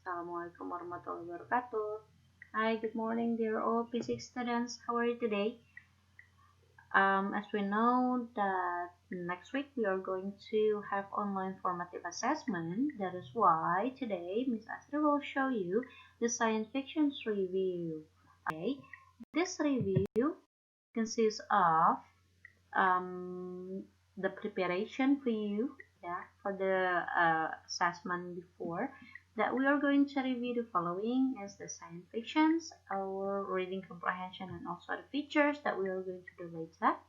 Assalamualaikum warahmatullahi wabarakatuh. Hi, good morning, dear all physics students. How are you today? As we know that next week we are going to have online formative assessment. That is why today Miss Astrid will show you the science fiction review. Okay, this review consists of um, the preparation for you, yeah, for the assessment before that. We are going to review the following as the science fictions, our reading comprehension, and also the features that we are going to do later,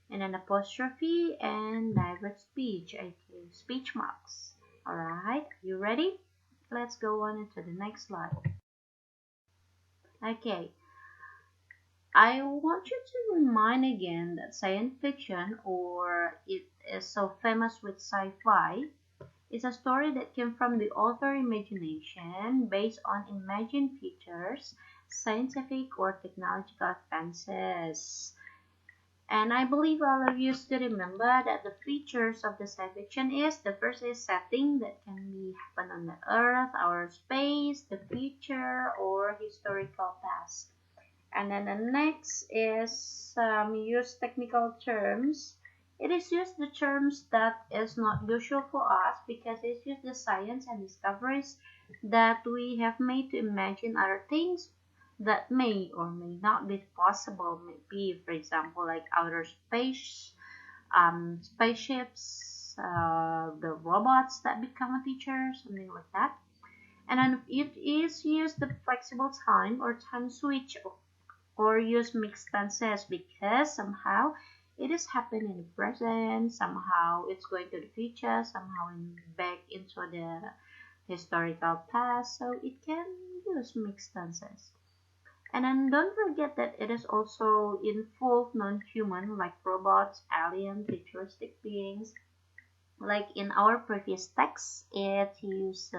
and then apostrophe and direct speech, aka speech marks. All right, you ready? Let's go on into the next slide. Okay, I want you to remind again that science fiction, or it is so famous with sci-fi, is a story that came from the author imagination based on imagined features, scientific or technological advances. And I believe all of you still remember that the features of the science fiction is the first is setting that can be happen on the earth, our space, the future, or historical past. And then the next is use technical terms. It is used the terms that is not usual for us because it's used the science and discoveries that we have made to imagine other things that may or may not be possible. Maybe, for example, like outer space, spaceships, the robots that become a teacher, something like that. And then it is used the flexible time or time switch or use mixed tenses because somehow it is happening in the present, somehow it's going to the future, somehow back into the historical past, so it can use mixed tenses. And then don't forget that it is also involved non-human like robots, aliens, futuristic beings. Like in our previous text, it used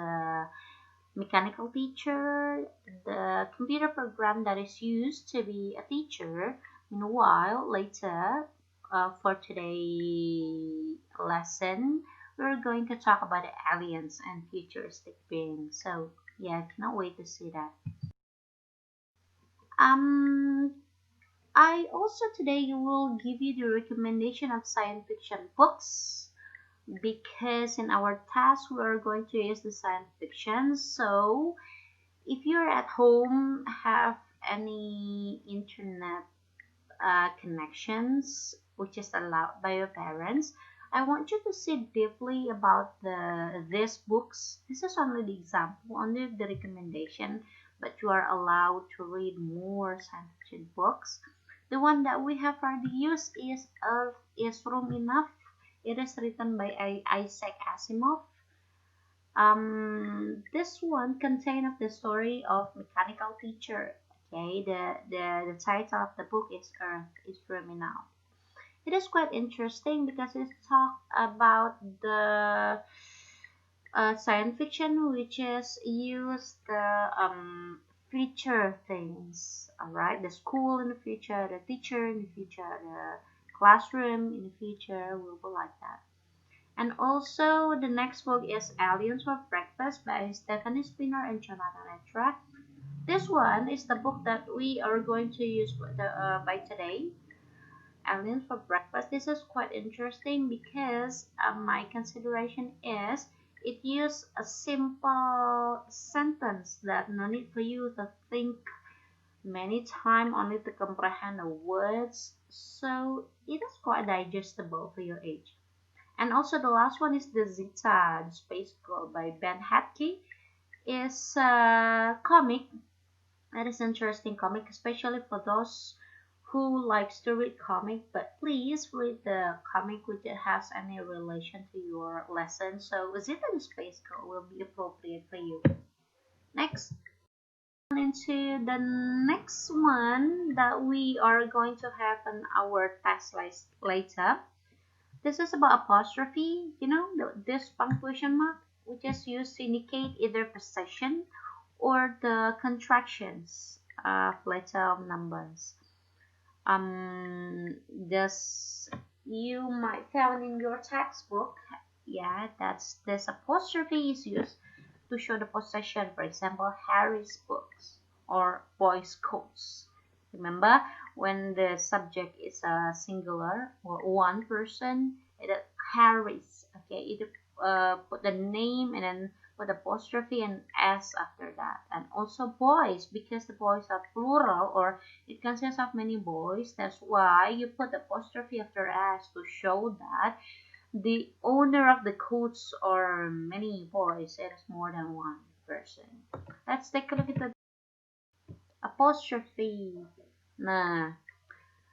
mechanical teacher, the computer program that is used to be a teacher. Meanwhile, later, for today lesson, we're going to talk about the aliens and futuristic beings. So yeah, I cannot wait to see that. Um, I also today will give you the recommendation of science fiction books because in our task we are going to use the science fiction. So if you're at home, have any internet connections which is allowed by your parents, I want you to see deeply about these books. This is only the example, only the recommendation, but you are allowed to read more science fiction books. The one that we have already used is Earth is Room Enough. It is written by Isaac Asimov. This one contains the story of mechanical teacher. Okay, the title of the book is Earth is Dreaming Now. It is quite interesting because it talks about the science fiction which is use the future things. All right, the school in the future, the teacher in the future, the classroom in the future will be like that. And also, the next book is Aliens for Breakfast by Stephanie Spinner and Jonathan Etra. This one is the book that we are going to use by today. Aliens for Breakfast. This is quite interesting because my consideration is it uses a simple sentence that no need for you to think many times only to comprehend the words. So it is quite digestible for your age. And also the last one is the Zeta, the Space Girl by Ben Hatke. Is a comic that is interesting comic, especially for those who likes to read comic. But please read the comic which has any relation to your lesson. So Zeta the Space Girl will be appropriate for you. Next, into the next one that we are going to have on our test list later. This is about apostrophe, this punctuation mark, which is used to indicate either possession or the contractions of letter of numbers. This you might found in your textbook. Yeah, that's this apostrophe is used to show the possession. For example, Harry's books or boys' coats. Remember, when the subject is a singular or one person, it is Harry's. Okay, it put the name and then put apostrophe and s after that. And also boys, because the boys are plural or it consists of many boys. That's why you put apostrophe after s to show that the owner of the coats or many boys. It is more than one person. Let's take a look at the apostrophe. Nah,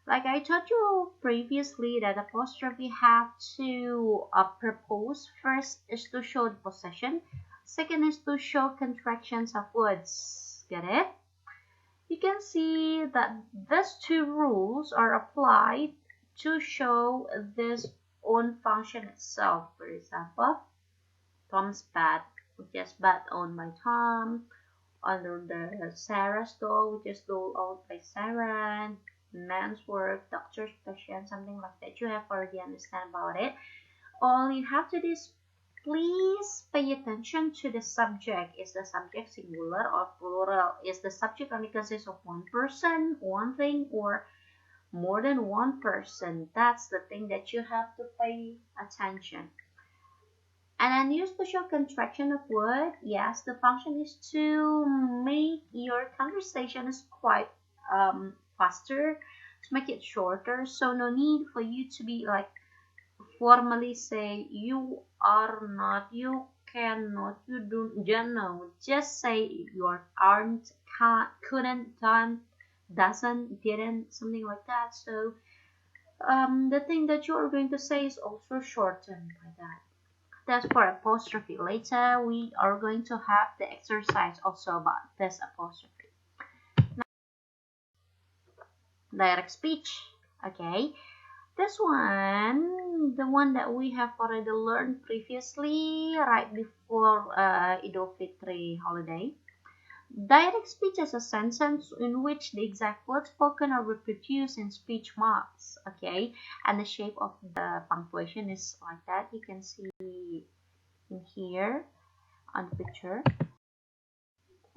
like I told you previously that apostrophe have to propose. First is to show the possession. Second is to show contractions of words. Get it? You can see that these two rules are applied to show this own function itself. For example, Tom's bat, which is bat owned by Tom. Under the Sarah's doll, which is doll owned by Sarah. Man's work, doctor's patient, something like that. You have already understand about it. All you have to do is please pay attention to the subject. Is the subject singular or plural? Is the subject only consists of one person, one thing, or more than one person? That's the thing that you have to pay attention. And then use to show contraction of word. Yes, the function is to make your conversation is quite faster, to make it shorter. So no need for you to be like formally say you are not, you cannot, you don't know. Just say you aren't, can't, couldn't, done, doesn't, didn't, something like that. So the thing that you are going to say is also shortened by that. That's for apostrophe. Later we are going to have the exercise also about this apostrophe. Now, direct speech. Okay. This one, the one that we have already learned previously right before Idul Fitri holiday. Direct speech is a sentence in which the exact words spoken are reproduced in speech marks, okay? And the shape of the punctuation is like that. You can see in here on the picture.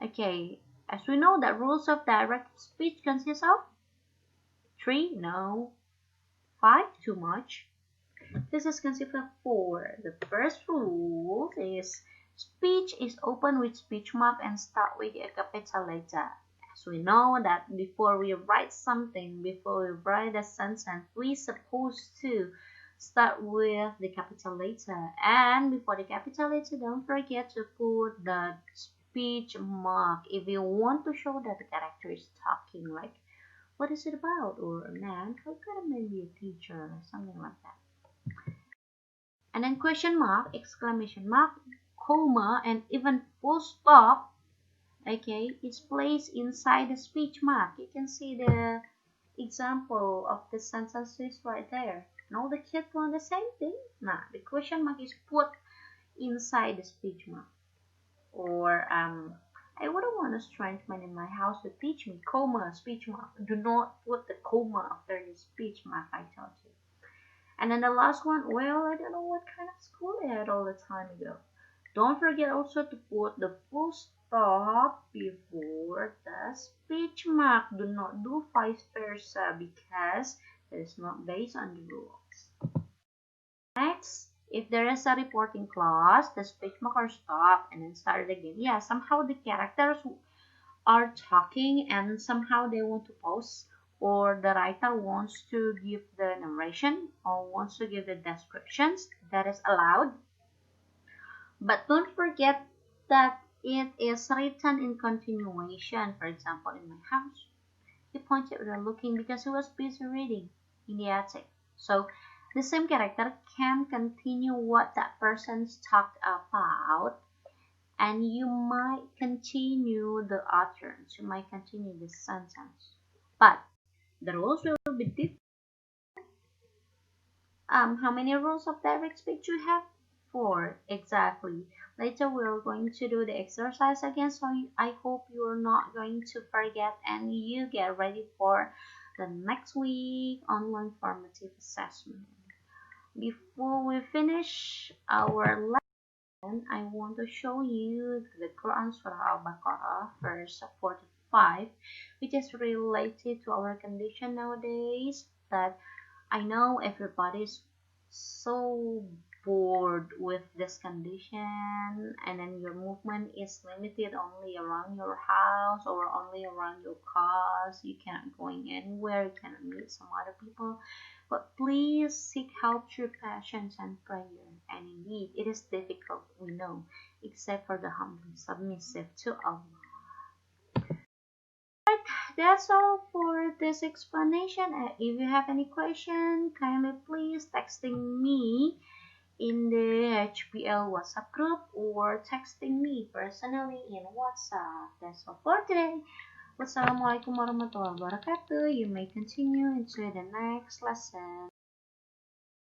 Okay, as we know that rules of direct speech consist of 3, no. 5, too much. This is considered of 4. The first rule is speech is open with speech mark and start with a capital letter. As we know that before we write something, before we write a sentence, we supposed to start with the capital letter. And before the capital letter, don't forget to put the speech mark if you want to show that the character is talking, like what is it about, or a man, how could it maybe a teacher or something like that. And then question mark, exclamation mark, comma, and even full stop, okay, is placed inside the speech mark. You can see the example of the sentences right there. Now the kids want the same thing. Nah, the question mark is put inside the speech mark. Or I wouldn't want a strange man in my house to teach me, comma, speech mark. Do not put the comma after the speech mark, I told you. And then the last one, well, I don't know what kind of school they had all the time ago. Don't forget also to put the full stop before the speech mark. Do not do vice versa because it is not based on the rules. Next, if there is a reporting clause, the speech mark or stop and then start again. Yeah, somehow the characters are talking and somehow they want to pause, or the writer wants to give the narration or wants to give the descriptions. That is allowed. But don't forget that it is written in continuation. For example, in my house, he pointed without looking because he was busy reading in the attic. So the same character can continue what that person's talked about, and you might continue the utterance. You might continue the sentence. But the rules will be different. How many rules of direct speech you have? 4, exactly. Later we're going to do the exercise again, so I hope you're not going to forget and you get ready for the next week online formative assessment. Before we finish our lesson, I want to show you the Quran Surah Al-Baqarah, verse 45, which is related to our condition nowadays. That I know everybody's so bored with this condition, and then your movement is limited only around your house or only around your cars. You cannot going anywhere, you cannot meet some other people. But please seek help through patience and prayer. And indeed, it is difficult, we know, except for the humble, submissive to Allah. That's all for this explanation. If you have any question, kindly please texting me in the HPL WhatsApp group or texting me personally in WhatsApp. That's all for today. Wassalamualaikum warahmatullahi wabarakatuh. You may continue into the next lesson.